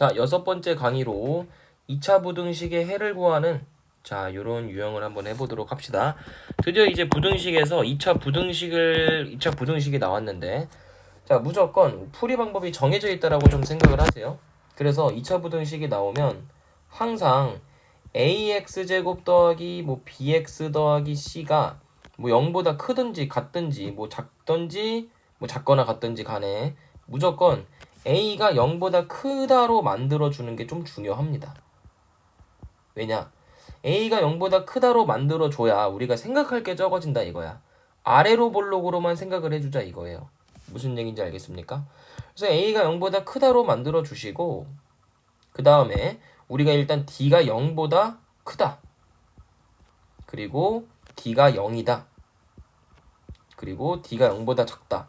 자, 여섯 번째 강의로 2차 부등식의 해를 구하는 요런 유형을 한번 해보도록 합시다. 드디어 이제 부등식에서 2차 부등식이 나왔는데, 무조건 풀이 방법이 정해져 있다라고 좀 생각을 하세요. 그래서 2차 부등식이 나오면 항상 ax제곱 더하기 bx 더하기 c가 0보다 크든지 같든지 작든지 작거나 같든지 간에 무조건 a가 0보다 크다로 만들어주는 게 좀 중요합니다. 왜냐? a가 0보다 크다로 만들어줘야 우리가 생각할 게 적어진다 이거야. 아래로 볼록으로만 생각을 해주자 이거예요. 무슨 얘기인지 알겠습니까? 그래서 a가 0보다 크다로 만들어주시고 그 다음에 우리가 일단 d가 0보다 크다. 그리고 d가 0이다. 그리고 d가 0보다 작다.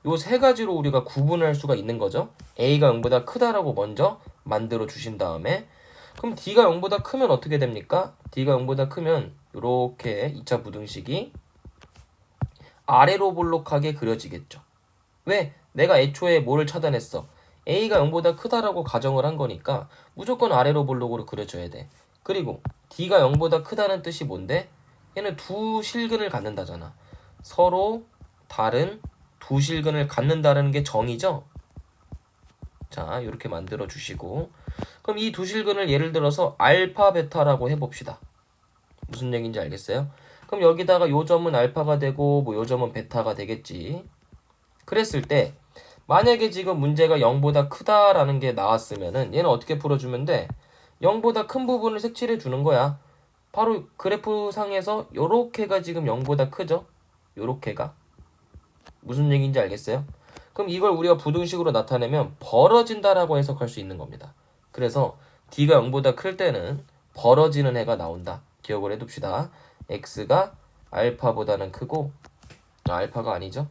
요 세 가지로 우리가 구분할 수가 있는 거죠. a가 0보다 크다라고 먼저 만들어 주신 다음에 그럼 d가 0보다 크면 어떻게 됩니까? d가 0보다 크면 이렇게 2차 부등식이 아래로 볼록하게 그려지겠죠. 왜? 내가 애초에 뭐를 차단했어? a가 0보다 크다라고 가정을 한 거니까 무조건 아래로 볼록으로 그려져야 돼. 그리고 d가 0보다 크다는 뜻이 뭔데? 얘는 두 실근을 갖는다잖아. 서로 다른 두 실근을 갖는다는 게 정의죠. 자, 이렇게 만들어 주시고 그럼 이 두 실근을 예를 들어서 알파 베타라고 해봅시다. 무슨 얘기인지 알겠어요? 그럼 여기다가 요 점은 알파가 되고 요 점은 베타가 되겠지. 그랬을 때 만약에 지금 문제가 0보다 크다라는 게 나왔으면은 얘는 어떻게 풀어주면 돼? 0보다 큰 부분을 색칠해 주는 거야. 바로 그래프 상에서 요렇게가 지금 0보다 크죠? 요렇게가. 무슨 얘기인지 알겠어요? 그럼 이걸 우리가 부등식으로 나타내면 벌어진다라고 해석할 수 있는 겁니다. 그래서 d가 0보다 클 때는 벌어지는 해가 나온다. 기억을 해둡시다. x가 알파보다는 크고 알파가 아니죠.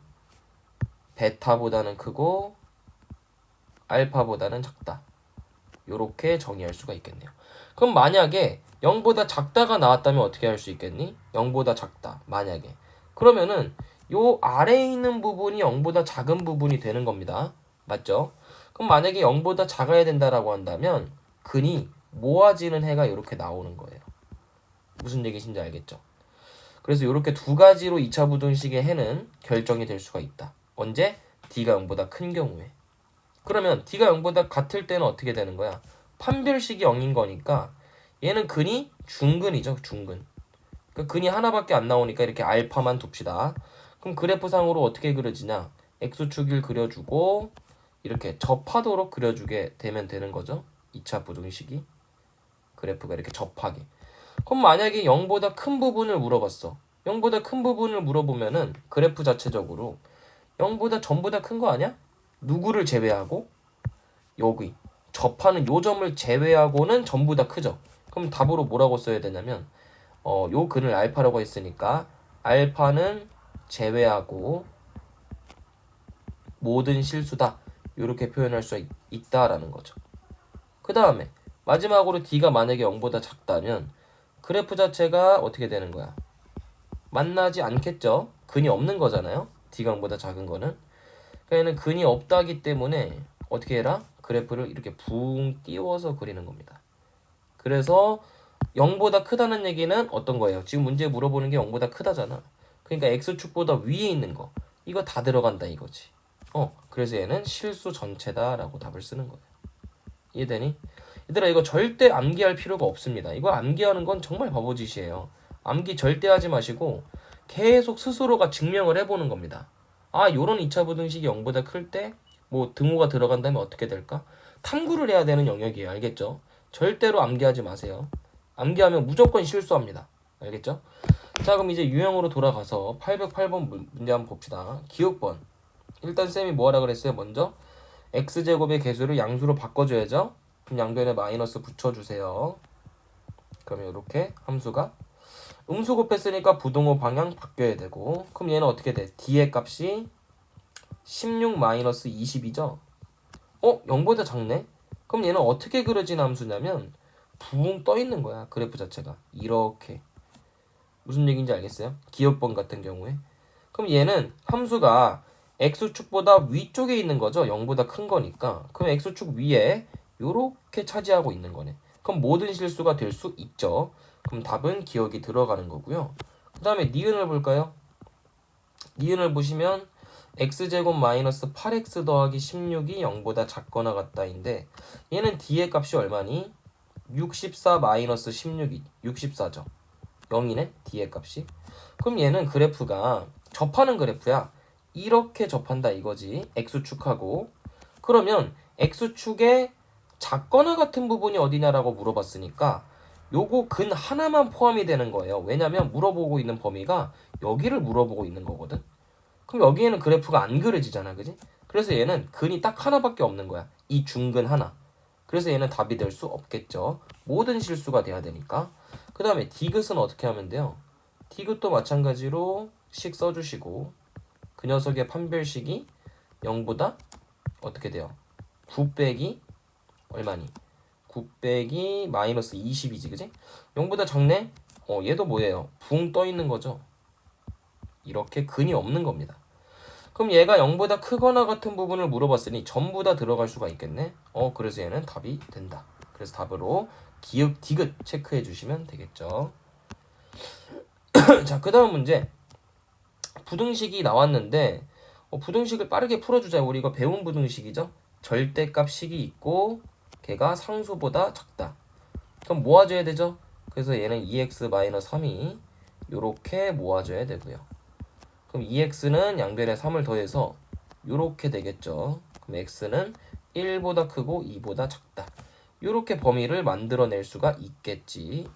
베타보다는 크고 알파보다는 작다. 요렇게 정의할 수가 있겠네요. 그럼 만약에 0보다 작다가 나왔다면 어떻게 할 수 있겠니? 0보다 작다. 만약에. 그러면은 요 아래에 있는 부분이 0보다 작은 부분이 되는 겁니다. 맞죠? 그럼 만약에 0보다 작아야 된다라고 한다면 근이 모아지는 해가 이렇게 나오는 거예요. 무슨 얘기신지 알겠죠? 그래서 이렇게 두 가지로 2차 부등식의 해는 결정이 될 수가 있다. 언제? d가 0보다 큰 경우에. 그러면 d가 0보다 같을 때는 어떻게 되는 거야? 판별식이 0인 거니까 얘는 근이 중근이죠. 중근. 그러니까 근이 하나밖에 안 나오니까 이렇게 알파만 둡시다. 그럼 그래프상으로 어떻게 그려지냐? x축을 그려주고 이렇게 접하도록 그려주게 되면 되는 거죠. 2차 부등식이. 그래프가 이렇게 접하게. 그럼 만약에 0보다 큰 부분을 물어봤어. 0보다 큰 부분을 물어보면은 그래프 자체적으로 0보다 전부 다 큰 거 아니야? 누구를 제외하고? 여기. 접하는 요 점을 제외하고는 전부 다 크죠. 그럼 답으로 뭐라고 써야 되냐면 요 근을 알파라고 했으니까 알파는 제외하고 모든 실수다. 이렇게 표현할 수 있다라는 거죠. 그 다음에 마지막으로 d가 만약에 0보다 작다면 그래프 자체가 어떻게 되는 거야? 만나지 않겠죠? 근이 없는 거잖아요. d가 0보다 작은 거는. 그러니까 얘는 근이 없다기 때문에 어떻게 해라? 그래프를 이렇게 붕 띄워서 그리는 겁니다. 그래서 0보다 크다는 얘기는 어떤 거예요? 지금 문제 물어보는 게 0보다 크다잖아. 그러니까 x축보다 위에 있는 거. 이거 다 들어간다 이거지. 그래서 얘는 실수 전체다라고 답을 쓰는 거예요. 이해되니? 얘들아 이거 절대 암기할 필요가 없습니다. 이거 암기하는 건 정말 바보짓이에요. 암기 절대 하지 마시고 계속 스스로가 증명을 해보는 겁니다. 요런 2차 부등식이 0보다 클 때 등호가 들어간다면 어떻게 될까? 탐구를 해야 되는 영역이에요. 알겠죠? 절대로 암기하지 마세요. 암기하면 무조건 실수합니다. 알겠죠? 자, 그럼 이제 유형으로 돌아가서 808번 문제 한번 봅시다. 기억번. 일단 쌤이 뭐하라 그랬어요? 먼저 x제곱의 개수를 양수로 바꿔줘야죠. 그럼 양변에 마이너스 붙여주세요. 그러면 이렇게 함수가 음수 곱했으니까 부등호 방향 바뀌어야 되고 그럼 얘는 어떻게 돼? d의 값이 16 마이너스 20이죠? 0보다 작네? 그럼 얘는 어떻게 그려진 함수냐면 붕 떠 있는 거야. 그래프 자체가 이렇게. 무슨 얘기인지 알겠어요? 기억번 같은 경우에. 그럼 얘는 함수가 x축보다 위쪽에 있는 거죠. 0보다 큰 거니까. 그럼 x축 위에 요렇게 차지하고 있는 거네. 그럼 모든 실수가 될 수 있죠. 그럼 답은 기억이 들어가는 거고요. 그 다음에 니은을 볼까요? 니은을 보시면 x제곱 마이너스 8x 더하기 16이 0보다 작거나 같다인데 얘는 d의 값이 얼마니? 64 마이너스 16이 64죠. 0이네 d의 값이. 그럼 얘는 그래프가 접하는 그래프야. 이렇게 접한다 이거지. x축하고. 그러면 x축에 작거나 같은 부분이 어디냐라고 물어봤으니까 요거 근 하나만 포함이 되는 거예요. 왜냐면 물어보고 있는 범위가 여기를 물어보고 있는 거거든. 그럼 여기에는 그래프가 안 그려지잖아, 그지? 그래서 얘는 근이 딱 하나밖에 없는 거야. 이 중근 하나. 그래서 얘는 답이 될 수 없겠죠. 모든 실수가 돼야 되니까. 그 다음에 디귿은 어떻게 하면 돼요? 디귿도 마찬가지로 식 써주시고 그 녀석의 판별식이 0보다 어떻게 돼요? 9 빼기 얼마니? 9 빼기 마이너스 20이지, 그지? 0보다 작네? 얘도 뭐예요? 붕 떠 있는 거죠. 이렇게 근이 없는 겁니다. 그럼 얘가 0보다 크거나 같은 부분을 물어봤으니 전부 다 들어갈 수가 있겠네. 그래서 얘는 답이 된다. 그래서 답으로 기역 디귿 체크해 주시면 되겠죠. 자, 그 다음 문제. 부등식이 나왔는데 부등식을 빠르게 풀어주자. 우리 이거 배운 부등식이죠. 절대값식이 있고 걔가 상수보다 작다. 그럼 모아줘야 되죠. 그래서 얘는 2x-3이 요렇게 모아줘야 되고요. 그럼 2x는 양변에 3을 더해서 요렇게 되겠죠. 그럼 x는 1보다 크고 2보다 작다. 요렇게 범위를 만들어낼 수가 있겠지.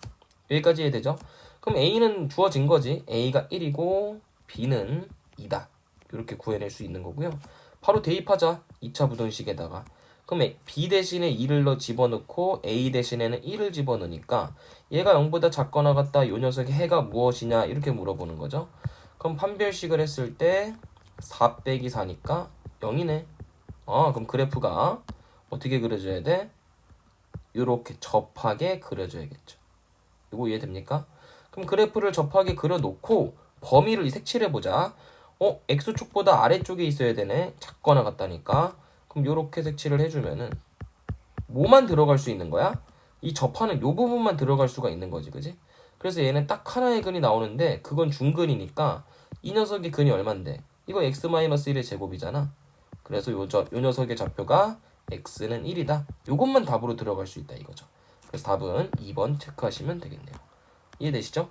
여기까지 이해되죠? 그럼 a는 주어진 거지. a가 1이고 b는 2다. 이렇게 구해낼 수 있는 거고요. 바로 대입하자. 2차 부등식에다가. 그럼 b 대신에 2를 집어넣고 a 대신에는 1을 집어넣으니까 얘가 0보다 작거나 같다. 요 녀석의 해가 무엇이냐 이렇게 물어보는 거죠. 그럼 판별식을 했을 때 4 빼기 4니까 0이네. 그럼 그래프가 어떻게 그려져야 돼? 이렇게 접하게 그려줘야겠죠. 이거 이해됩니까? 그럼 그래프를 접하게 그려놓고 범위를 색칠해보자. x축보다 아래쪽에 있어야 되네. 작거나 같다니까. 그럼 이렇게 색칠을 해주면은 뭐만 들어갈 수 있는 거야? 이 접하는 요 부분만 들어갈 수가 있는 거지, 그지? 그래서 얘는 딱 하나의 근이 나오는데 그건 중근이니까 이 녀석의 근이 얼만데? 이거 x-1의 제곱이잖아. 그래서 요 녀석의 좌표가 x는 1이다. 요것만 답으로 들어갈 수 있다 이거죠. 그래서 답은 2번 체크하시면 되겠네요. 이해되시죠?